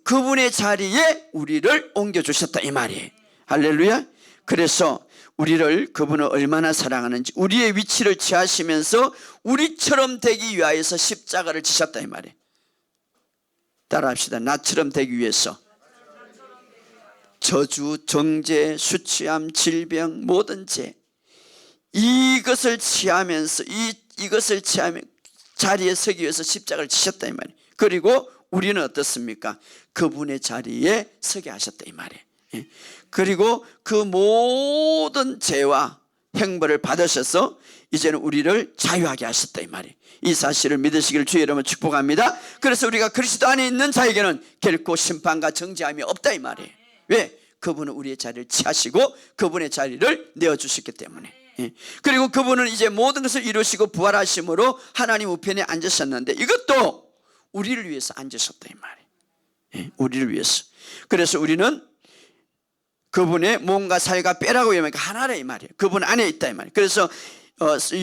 그분의 자리에 우리를 옮겨주셨다 이 말이에요. 할렐루야. 그래서 우리를 그분을 얼마나 사랑하는지 우리의 위치를 취하시면서 우리처럼 되기 위하여서 십자가를 지셨다 이 말이에요. 따라합시다. 나처럼 되기 위해서 저주, 정죄, 수치함, 질병, 모든 죄, 이것을 취하면서 이것을 취하면 자리에 서기 위해서 십자가를 지셨다 이 말이에요. 그리고 우리는 어떻습니까? 그분의 자리에 서게 하셨다 이 말이에요. 그리고 그 모든 죄와 형벌을 받으셔서 이제는 우리를 자유하게 하셨다 이 말이에요. 이 사실을 믿으시기를 주의 이름으로 축복합니다. 그래서 우리가 그리스도 안에 있는 자에게는 결코 심판과 정죄함이 없다 이 말이에요. 왜? 그분은 우리의 자리를 취하시고 그분의 자리를 내어주셨기 때문에. 그리고 그분은 이제 모든 것을 이루시고 부활하심으로 하나님 우편에 앉으셨는데 이것도 우리를 위해서 앉으셨다 이 말이에요. 우리를 위해서. 그래서 우리는 그분의 몸과 살과 뼈라고 얘기하니까 하나라 이 말이에요. 그분 안에 있다 이 말이에요. 그래서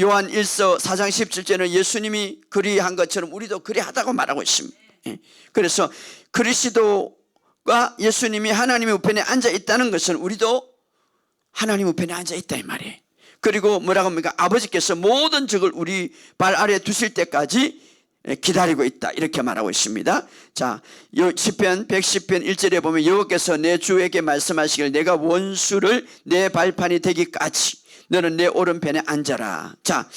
요한 1서 4장 17절은 예수님이 그리한 것처럼 우리도 그리하다고 말하고 있습니다. 그래서 그리스도가 예수님이 하나님의 우편에 앉아 있다는 것은 우리도 하나님 우편에 앉아 있다 이 말이에요. 그리고 뭐라고 합니까? 아버지께서 모든 적을 우리 발 아래에 두실 때까지 기다리고 있다 이렇게 말하고 있습니다. 자, 시편 110편 1절에 보면 여호와께서 내 주에게 말씀하시길 내가 원수를 내 발판이 되기까지 너는 내 오른편에 앉아라. 자,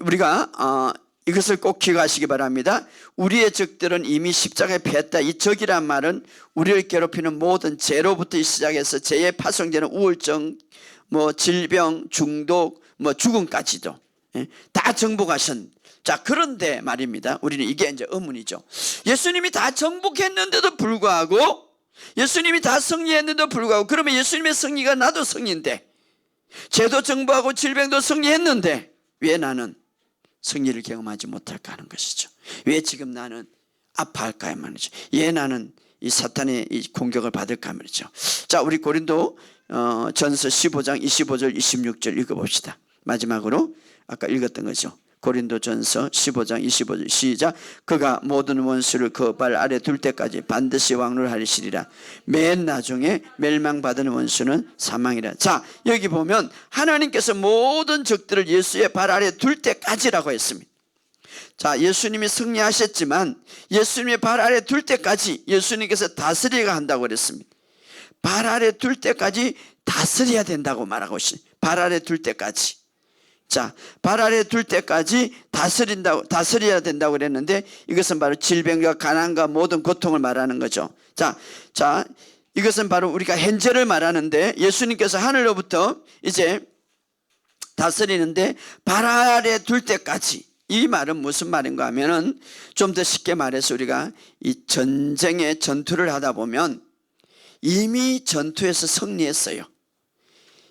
우리가 이것을 꼭 기억하시기 바랍니다. 우리의 적들은 이미 십자가에 패했다. 이 적이란 말은 우리를 괴롭히는 모든 죄로부터 시작해서 죄에 파송되는 우울증, 질병, 중독, 죽음까지도 다 정복하신. 자, 그런데 말입니다. 우리는 이게 이제 의문이죠. 예수님이 다 정복했는데도 불구하고, 예수님이 다 승리했는데도 불구하고, 그러면 예수님의 승리가 나도 승리인데, 죄도 정복하고 질병도 승리했는데 왜 나는 승리를 경험하지 못할까 하는 것이죠. 왜 지금 나는 아파할까 말이죠. 왜 나는 이 사탄의 이 공격을 받을까 말이죠. 자, 우리 고린도 전서 15장 25절 26절 읽어봅시다. 마지막으로 아까 읽었던 거죠. 고린도전서 15장 25절 시작. 그가 모든 원수를 그 발 아래 둘 때까지 반드시 왕노하리시리라. 맨 나중에 멸망받은 원수는 사망이라. 자, 여기 보면 하나님께서 모든 적들을 예수의 발 아래 둘 때까지라고 했습니다. 자, 예수님이 승리하셨지만 예수님의 발 아래 둘 때까지 예수님께서 다스리가 한다고 그랬습니다. 발 아래 둘 때까지 다스려야 된다고 말하고 있습니다. 발 아래 둘 때까지. 자, 발 아래 둘 때까지 다스려야 된다고 그랬는데 이것은 바로 질병과 가난과 모든 고통을 말하는 거죠. 자, 이것은 바로 우리가 현재를 말하는데 예수님께서 하늘로부터 이제 다스리는데 발 아래 둘 때까지. 이 말은 무슨 말인가 하면은 좀 더 쉽게 말해서 우리가 이 전쟁의 전투를 하다 보면 이미 전투에서 승리했어요.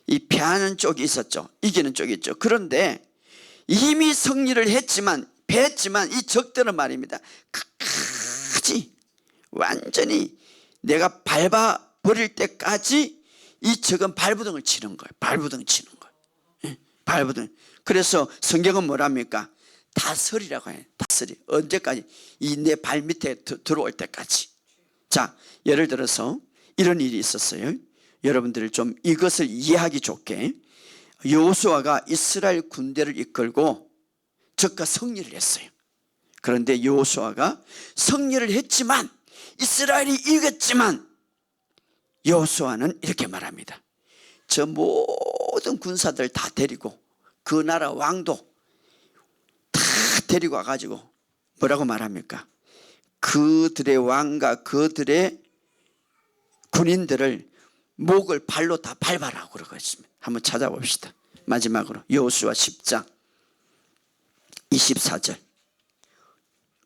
이 패하는 쪽이 있었죠. 이기는 쪽이 있죠. 그런데 이미 승리를 패했지만 이 적들은 말입니다. 끝까지 완전히 내가 밟아버릴 때까지 이 적은 발부둥을 치는 거예요. 발부둥 치는 거예요. 발부둥. 그래서 성경은 뭐랍니까? 다스리라고 해요. 다스리. 언제까지? 이 내 발밑에 들어올 때까지. 자, 예를 들어서 이런 일이 있었어요. 여러분들 좀 이것을 이해하기 좋게 여호수아가 이스라엘 군대를 이끌고 적과 승리를 했어요. 그런데 여호수아가 승리를 했지만 이스라엘이 이겼지만 여호수아는 이렇게 말합니다. 저 모든 군사들 다 데리고 그 나라 왕도 다 데리고 와가지고 뭐라고 말합니까? 그들의 왕과 그들의 군인들을 목을 발로 다 밟아라고 그러고 있습니다. 한번 찾아봅시다. 마지막으로 여호수아 10장 24절.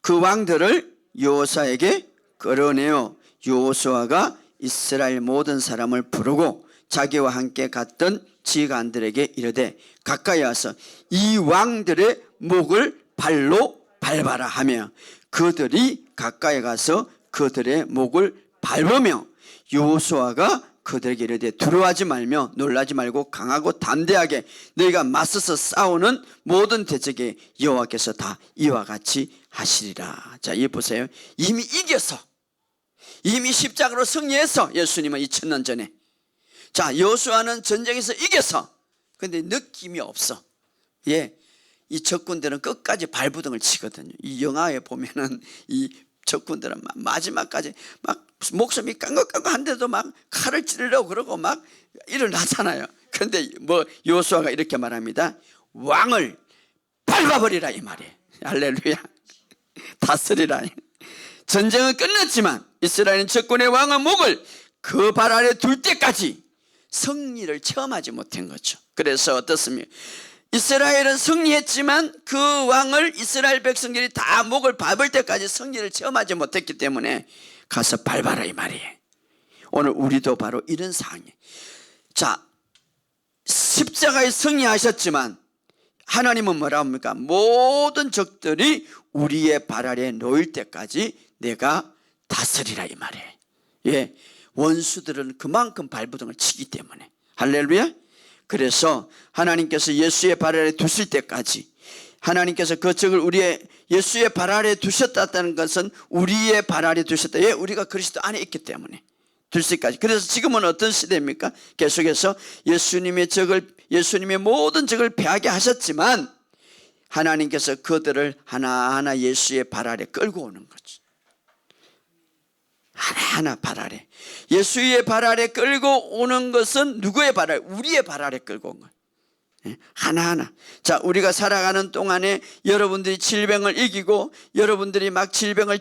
그 왕들을 여호수아에게 끌어내어 여호수아가 이스라엘 모든 사람을 부르고 자기와 함께 갔던 지휘관들에게 이르되 가까이 와서 이 왕들의 목을 발로 밟아라 하며 그들이 가까이 가서 그들의 목을 밟으며 여호수아가 그들에게 이르되 두려워하지 말며 놀라지 말고 강하고 담대하게 너희가 맞서서 싸우는 모든 대적에 여호와께서 다 이와 같이 하시리라. 자, 이 보세요. 이미 이겨서 이미 십자가로 승리해서 예수님은 2000년 전에. 자, 여호수아는 전쟁에서 이겨서 근데 느낌이 없어. 예, 이 적군들은 끝까지 발부둥을 치거든요. 이 영화에 보면은 이 적군들은 마지막까지 막 목숨이 깡긋깡긋한데도 막 칼을 찌르려고 그러고 막 일어나잖아요. 그런데 여호수아가 이렇게 말합니다. 왕을 밟아버리라 이 말이에요. 할렐루야. 다스리라. 전쟁은 끝났지만 이스라엘은 적군의 왕의 목을 그 발 아래 둘 때까지 승리를 체험하지 못한 거죠. 그래서 어떻습니까? 이스라엘은 승리했지만 그 왕을 이스라엘 백성들이 다 목을 밟을 때까지 승리를 체험하지 못했기 때문에 가서 밟아라 이 말이에요. 오늘 우리도 바로 이런 상황이에요. 자, 십자가에 승리하셨지만 하나님은 뭐라 합니까? 모든 적들이 우리의 발 아래에 놓일 때까지 내가 다스리라 이 말이에요. 예, 원수들은 그만큼 발부둥을 치기 때문에. 할렐루야. 그래서 하나님께서 예수의 발 아래 두실 때까지 하나님께서 그 적을 예수의 발 아래 두셨다는 것은 우리의 발 아래 두셨다. 예, 우리가 그리스도 안에 있기 때문에 둘시까지. 그래서 지금은 어떤 시대입니까? 계속해서 예수님의 모든 적을 패하게 하셨지만 하나님께서 그들을 하나하나 예수의 발 아래 끌고 오는 거죠. 하나하나 발 아래. 예수의 발 아래 끌고 오는 것은 누구의 발 아래? 우리의 발 아래 끌고 온 거예요. 하나하나. 자, 우리가 살아가는 동안에 여러분들이 질병을 이기고 여러분들이 막 질병을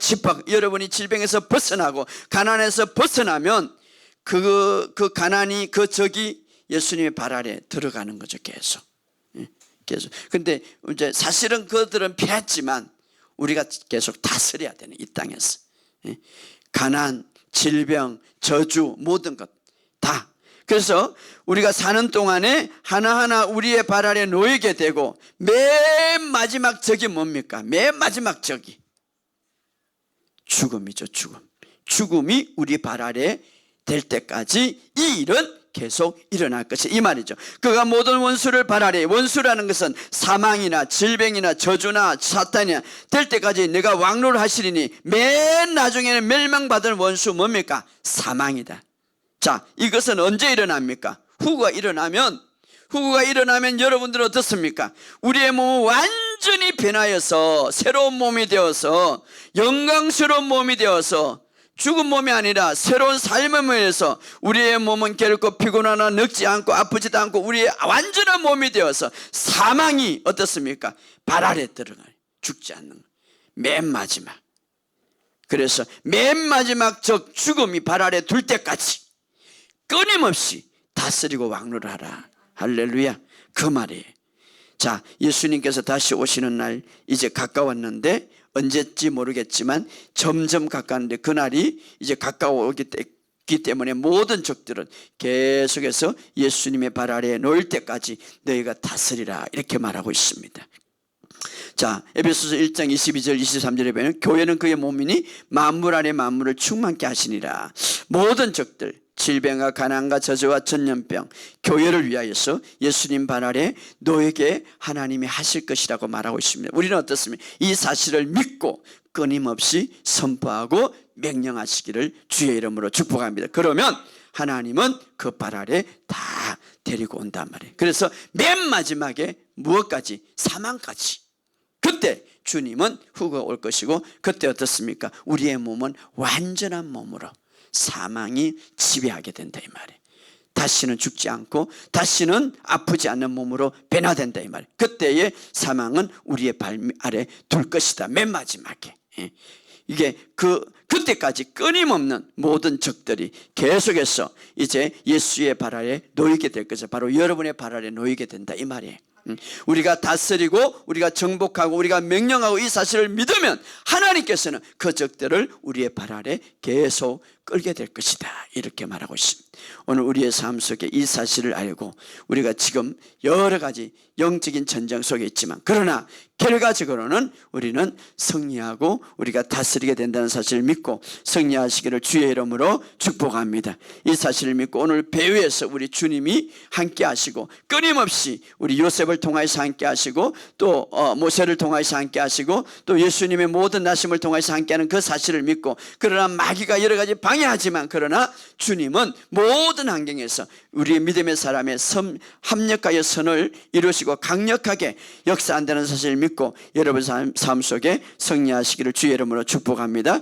여러분이 질병에서 벗어나고 가난에서 벗어나면 그 가난이 그 적이 예수님의 발 아래 들어가는 거죠. 계속. 근데 이제 사실은 그들은 피했지만 우리가 계속 다스려야 되는 이 땅에서. 가난, 질병, 저주 모든 것 다. 그래서 우리가 사는 동안에 하나하나 우리의 발 아래 놓이게 되고 맨 마지막 적이 뭡니까? 맨 마지막 적이 죽음이죠. 죽음이 우리 발 아래 될 때까지 이 일은 계속 일어날 것이 이 말이죠. 그가 모든 원수를 발 아래, 원수라는 것은 사망이나 질병이나 저주나 사탄이나 될 때까지 내가 왕노를 하시리니 맨 나중에는 멸망받을 원수 뭡니까? 사망이다. 자, 이것은 언제 일어납니까? 후구가 일어나면 여러분들은 어떻습니까? 우리의 몸은 완전히 변하여서 새로운 몸이 되어서 영광스러운 몸이 되어서 죽은 몸이 아니라 새로운 삶을 위해서 우리의 몸은 결코 피곤하나 늙지 않고 아프지도 않고 우리의 완전한 몸이 되어서 사망이 어떻습니까? 발 아래 들어가요. 죽지 않는 거. 맨 마지막. 그래서 맨 마지막 적 죽음이 발 아래 둘 때까지 끊임없이 다스리고 왕노를 하라. 할렐루야. 그 말이에요. 자, 예수님께서 다시 오시는 날 이제 가까웠는데 언제지 모르겠지만 점점 가까운데 그날이 이제 가까워오기 때문에 모든 적들은 계속해서 예수님의 발 아래에 놓일 때까지 너희가 다스리라 이렇게 말하고 있습니다. 자, 에베소서 1장 22절 23절에 보면 교회는 그의 몸이니 만물 안에 만물을 충만케 하시니라. 모든 적들 질병과 가난과 저주와 전염병 교회를 위하여서 예수님 발 아래 너에게 하나님이 하실 것이라고 말하고 있습니다. 우리는 어떻습니까? 이 사실을 믿고 끊임없이 선포하고 명령하시기를 주의 이름으로 축복합니다. 그러면 하나님은 그 발 아래 다 데리고 온단 말이에요. 그래서 맨 마지막에 무엇까지? 사망까지. 그때 주님은 후가 올 것이고 그때 어떻습니까? 우리의 몸은 완전한 몸으로 사망이 지배하게 된다 이 말이에요. 다시는 죽지 않고 다시는 아프지 않는 몸으로 변화된다 이 말이에요. 그때의 사망은 우리의 발 아래 둘 것이다. 맨 마지막에. 이게 그때까지 끊임없는 모든 적들이 계속해서 이제 예수의 발 아래 놓이게 될 것이죠. 바로 여러분의 발 아래 놓이게 된다 이 말이에요. 우리가 다스리고 우리가 정복하고 우리가 명령하고 이 사실을 믿으면 하나님께서는 그 적들을 우리의 발 아래 계속 끌게 될 것이다 이렇게 말하고 있습니다. 오늘 우리의 삶 속에 이 사실을 알고 우리가 지금 여러 가지 영적인 전쟁 속에 있지만 그러나 결과적으로는 우리는 승리하고 우리가 다스리게 된다는 사실을 믿고 승리하시기를 주의 이름으로 축복합니다. 이 사실을 믿고 오늘 배후에서 우리 주님이 함께 하시고 끊임없이 우리 요셉을 통하여서 함께 하시고 또 모세를 통하여서 함께 하시고 또 예수님의 모든 나심을 통하여서 함께하는 그 사실을 믿고 그러나 마귀가 여러 가지 방해하지만 그러나 주님은 모든 환경에서 우리의 믿음의 사람의 합력하여 선을 이루시고 강력하게 역사한다는 사실을 믿고 여러분 삶 속에 승리하시기를 주의 이름으로 축복합니다.